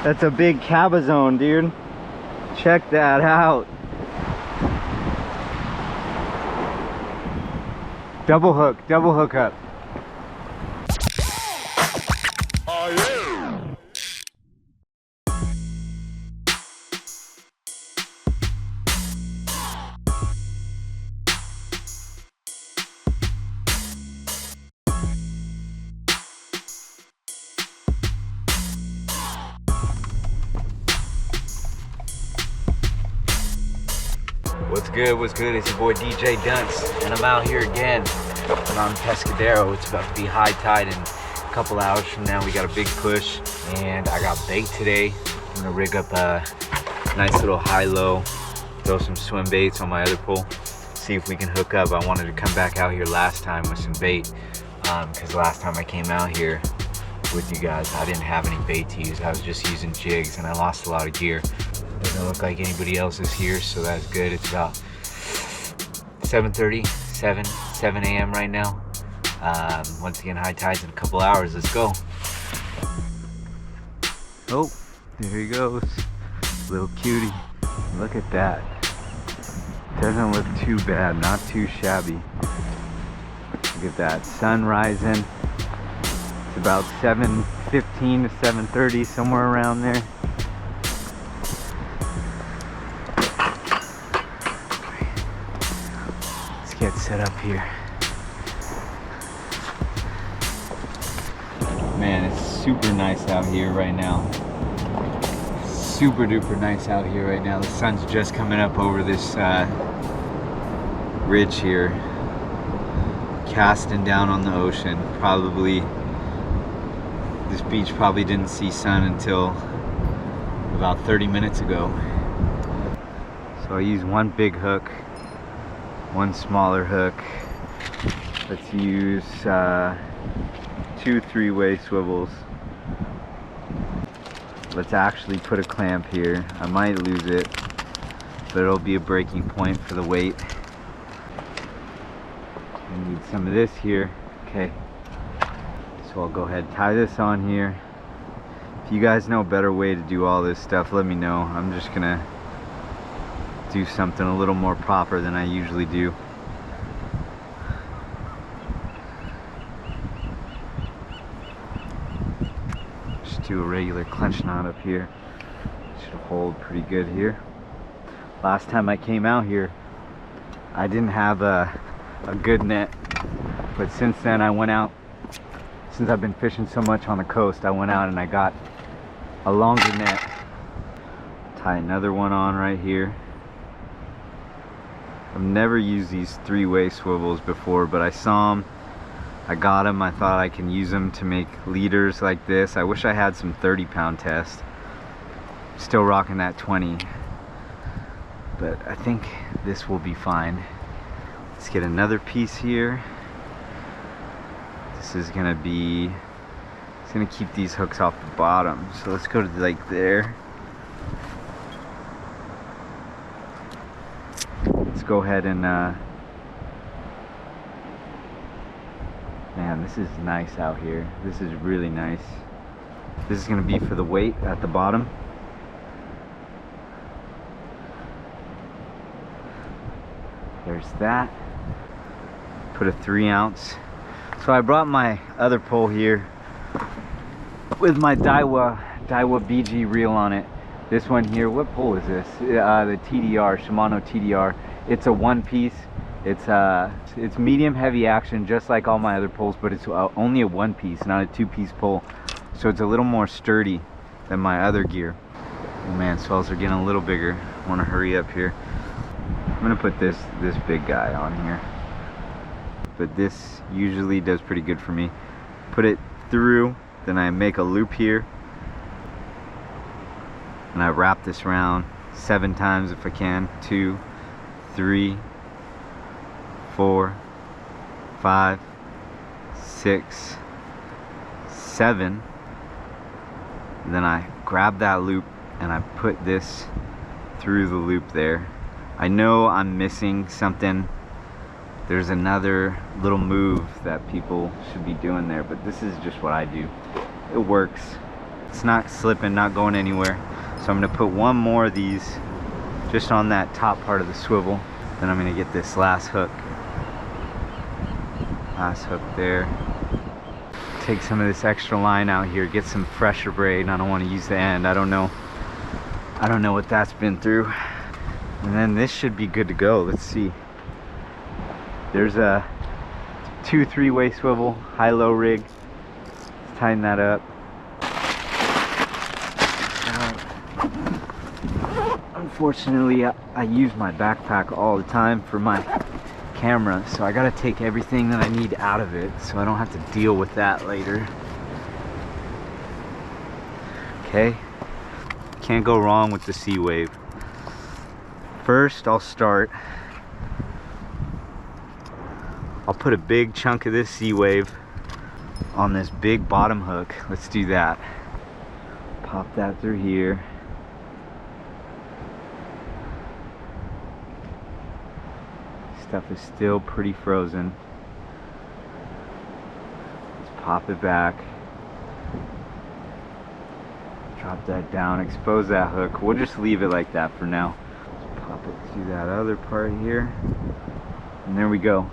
That's a big cabezon, dude. Check that out. Double hook up. Oh yeah. What's good? It's your boy DJ Dunce, and I'm out here again. And on Pescadero. It's about to be high tide in a couple hours from now. We got a big push, and I got bait today. I'm gonna rig up a nice little high-low, throw some swim baits on my other pole, see if we can hook up. I wanted to come back out here last time with some bait, because last time I came out here with you guys, I didn't have any bait to use. I was just using jigs, and I lost a lot of gear. Doesn't look like anybody else is here, so that's good. It's about 7:30, 7 a.m. right now. Once again, high tides in a couple hours. Let's go. Oh, there he goes. Little cutie. Look at that. Doesn't look too bad, not too shabby. Look at that, sun rising. It's about 7:15 to 7:30, somewhere around there. Get set up here. Man, it's super nice out here right now. Super duper nice out here right now. The sun's just coming up over this ridge here, casting down on the ocean. Probably, this beach probably didn't see sun until about 30 minutes ago. So I use one big hook, one smaller hook. Let's use 2 3-way swivels. Let's actually put a clamp here. I might lose it, but it'll be a breaking point for the weight. I need some of this here. Okay, so I'll go ahead and tie this on here. If you guys know a better way to do all this stuff, let me know. I'm just gonna do something a little more proper than I usually do. Just do a regular clench knot up here. Should hold pretty good here. Last time I came out here, I didn't have a good net, but since then I went out. Since I've been fishing so much on the coast, I went out and I got a longer net. Tie another one on right here. I've never used these 3-way swivels before, but I saw them, I got them, I thought I can use them to make leaders like this. I wish I had some 30-pound test. Still rocking that 20, but I think this will be fine. Let's get another piece here. This is gonna be, it's gonna keep these hooks off the bottom. So let's go to like there. Let's go ahead and man, this is nice out here. This is really nice. This is going to be for the weight at the bottom. There's that. Put a 3-ounce. So I brought my other pole here with my Daiwa BG reel on it. This one here, what pole is this? The TDR, Shimano TDR. It's a 1-piece. It's medium heavy action, just like all my other poles, but it's only a 1-piece, not a 2-piece pole. So it's a little more sturdy than my other gear. Oh man, swells are getting a little bigger. I want to hurry up here. I'm gonna put this big guy on here, but this usually does pretty good for me. Put it through, then I make a loop here, and I wrap this around 7 times if I can. 2, 3, 4, 5, 6, 7. And then I grab that loop and I put this through the loop there. I know I'm missing something. There's another little move that people should be doing there, but this is just what I do. It works. It's not slipping, not going anywhere. So I'm gonna put one more of these just on that top part of the swivel. Then I'm gonna get this last hook. Last hook there. Take some of this extra line out here, get some fresher braid. I don't want to use the end. I don't know what that's been through. And then this should be good to go. Let's see. There's a 2 3-way swivel, high-low rig. Let's tighten that up. Unfortunately, I use my backpack all the time for my camera, so I gotta take everything that I need out of it so I don't have to deal with that later. Okay, can't go wrong with the sea wave. First, I'll put a big chunk of this sea wave on this big bottom hook. Let's do that. Pop that through here. Stuff is still pretty frozen. Let's pop it back. Drop that down, expose that hook. We'll just leave it like that for now. Let's pop it through that other part here. And there we go.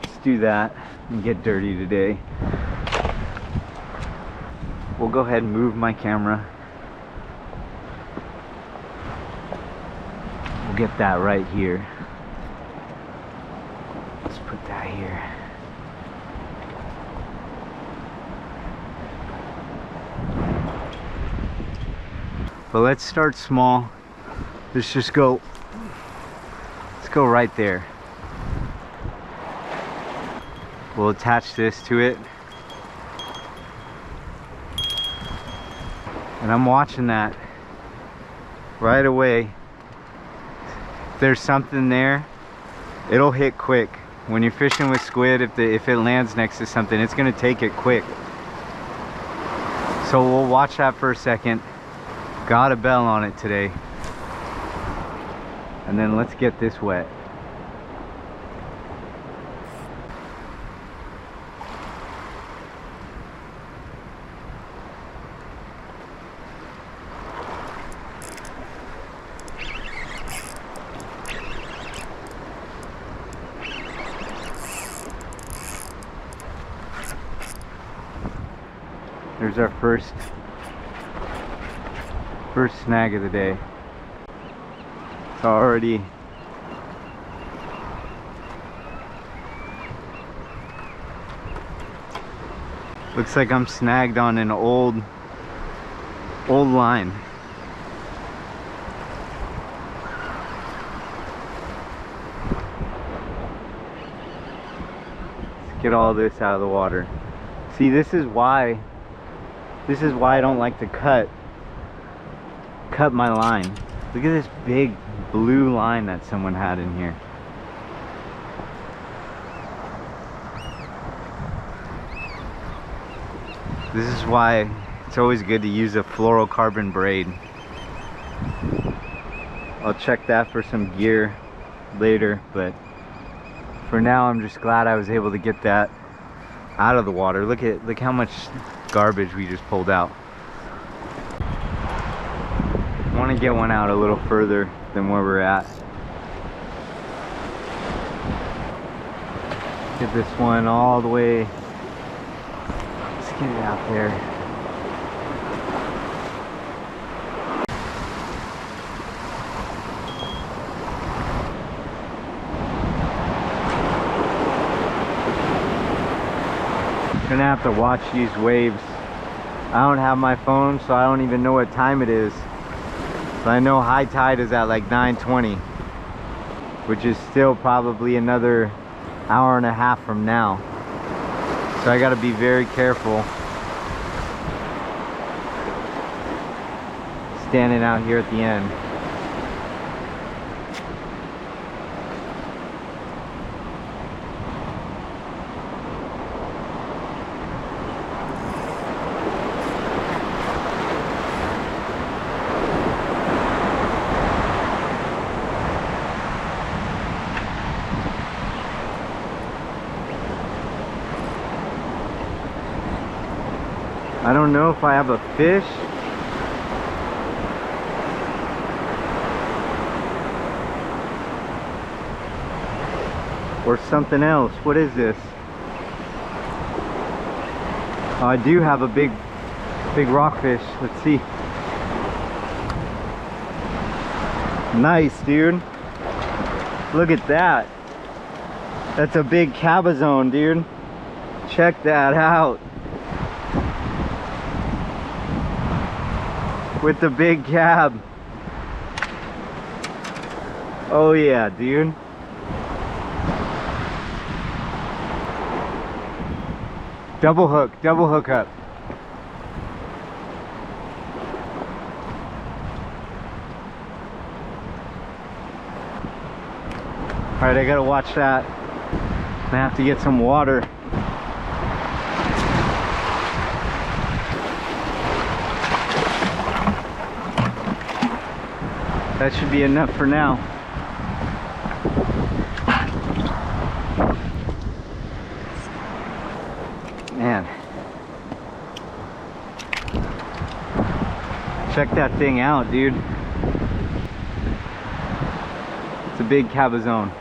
Let's do that and get dirty today. We'll go ahead and move my camera. We'll get that right here. Put that here. But let's start small. Let's go right there. We'll attach this to it. And I'm watching that right away. If there's something there, it'll hit quick. When you're fishing with squid, if it lands next to something, it's gonna take it quick. So we'll watch that for a second. Got a bell on it today. And then let's get this wet. There's our first snag of the day. It's already looks like I'm snagged on an old line. Let's get all this out of the water. See, this is why I don't like to cut my line. Look at this big blue line that someone had in here. This is why it's always good to use a fluorocarbon braid. I'll check that for some gear later, but for now I'm just glad I was able to get that out of the water. Look how much garbage we just pulled out. I want to get one out a little further than where we're at. Get this one all the way. Let's get it out there. Gonna have to watch these waves. I don't have my phone, so I don't even know what time it is. But I know high tide is at like 9:20, which is still probably another hour and a half from now. So I gotta be very careful standing out here at the end. I don't know if I have a fish. Or something else. What is this? Oh, I do have a big rockfish. Let's see. Nice, dude. Look at that. That's a big cabezon, dude. Check that out. With the big cab. Oh yeah, dude. Double hook up. All right, I gotta watch that. I have to get some water. That should be enough for now. Man. Check that thing out, dude. It's a big cabezon.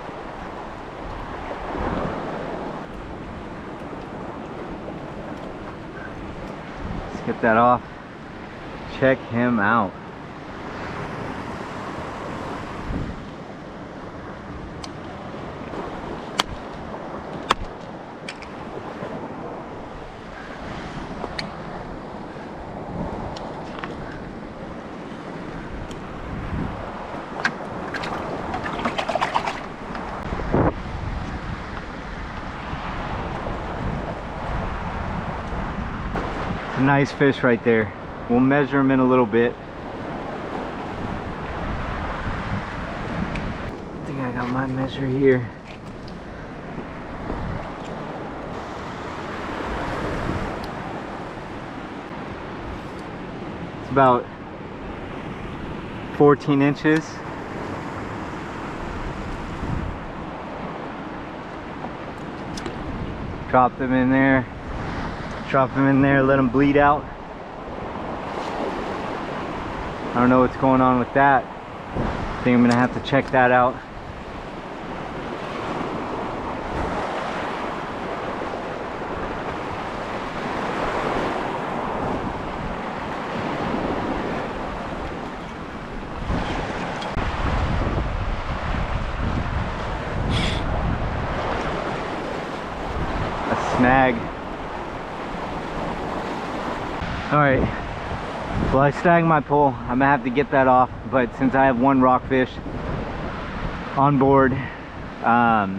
Let's get that off. Check him out. Nice fish right there. We'll measure him in a little bit. I think I got my measure here. It's about 14 inches. Drop them in there. Drop them in there, let them bleed out. I don't know what's going on with that. I think I'm gonna have to check that out. A snag. Alright, well, I snagged my pole. I'm gonna have to get that off, but since I have one rockfish on board, I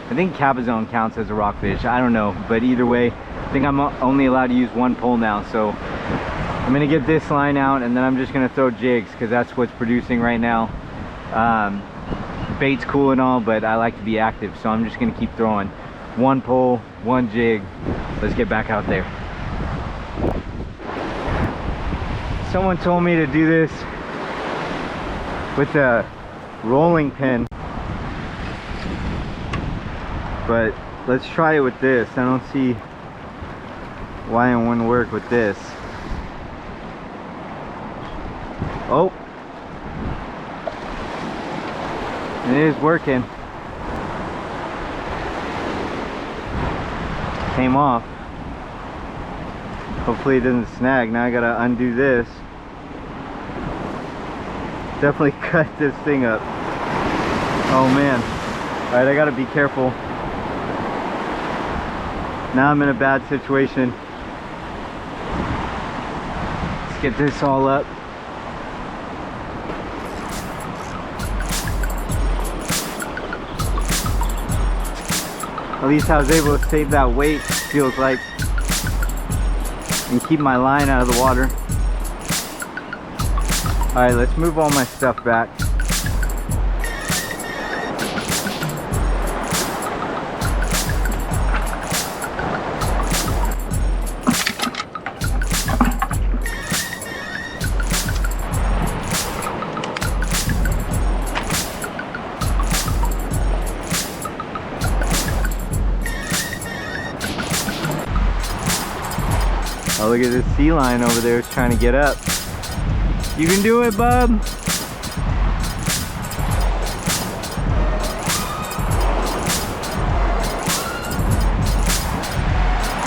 think cabezon counts as a rockfish. I don't know, but either way, I think I'm only allowed to use one pole now. So I'm gonna get this line out, and then I'm just gonna throw jigs because that's what's producing right now. Bait's cool and all, but I like to be active, so I'm just gonna keep throwing. One pole, one jig. Let's get back out there. Someone told me to do this with a rolling pin, but let's try it with this. I don't see why it wouldn't work with this. Oh, it is working. Came off. Hopefully it doesn't snag. Now I gotta undo this. Definitely cut this thing up. Oh man. Alright, I gotta be careful. Now I'm in a bad situation. Let's get this all up. At least I was able to save that weight, feels like, and keep my line out of the water. Alright, let's move all my stuff back. Oh, look at this sea lion over there. It's trying to get up. You can do it, bub.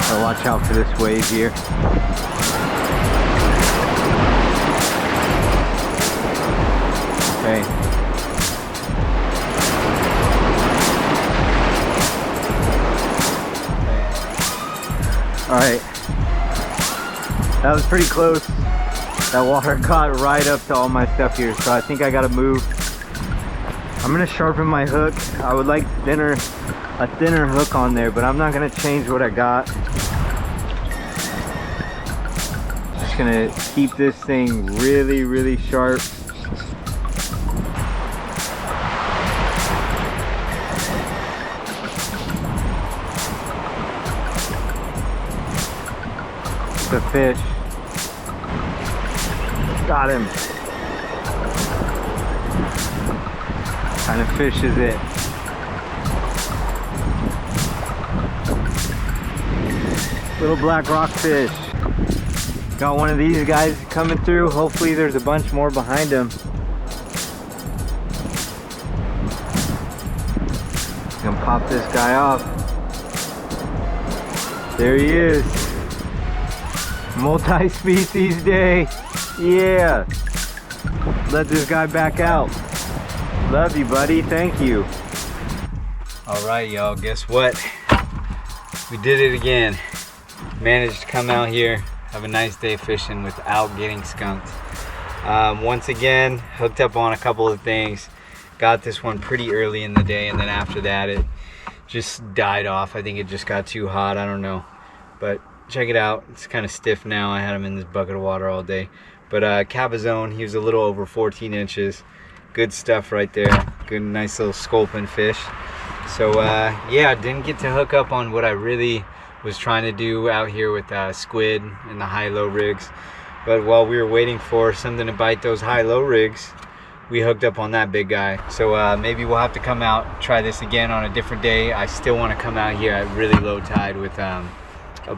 So watch out for this wave here. Okay. All right. That was pretty close. That water caught right up to all my stuff here, so I think I gotta move. I'm gonna sharpen my hook. I would like a thinner hook on there, but I'm not gonna change what I got. Just gonna keep this thing really, really sharp. The fish. Got him. What kind of fish is it? Little black rockfish. Got one of these guys coming through. Hopefully there's a bunch more behind him. Gonna pop this guy off. There he is. Multi-species day. Yeah. Let this guy back out. Love you, buddy. Thank you. All right, y'all. Guess what? We did it again. Managed to come out here, have a nice day fishing without getting skunked. Once again, hooked up on a couple of things. Got this one pretty early in the day, and then after that, it just died off. I think it just got too hot. I don't know. But check it out. It's kind of stiff now. I had him in this bucket of water all day. But cabezon, he was a little over 14 inches. Good stuff right there. Good, nice little sculpin fish. So yeah, didn't get to hook up on what I really was trying to do out here with squid and the high-low rigs. But while we were waiting for something to bite those high-low rigs, we hooked up on that big guy. So maybe we'll have to come out, try this again on a different day. I still want to come out here at really low tide with a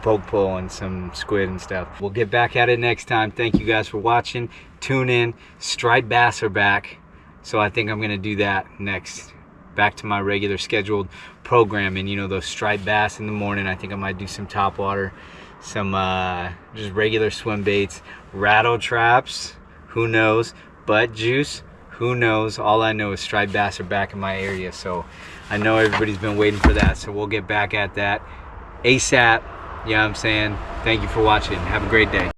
poke pole and some squid and stuff. We'll get back at it next time. Thank you guys for watching. Tune in. Striped bass are back, so I think I'm gonna do that next. Back to my regular scheduled programming. You know, those striped bass in the morning. I think I might do some topwater, some just regular swim baits, rattle traps, who knows, butt juice, who knows. All I know is striped bass are back in my area, so I know everybody's been waiting for that, so we'll get back at that ASAP. You know what I'm saying? Thank you for watching. Have a great day.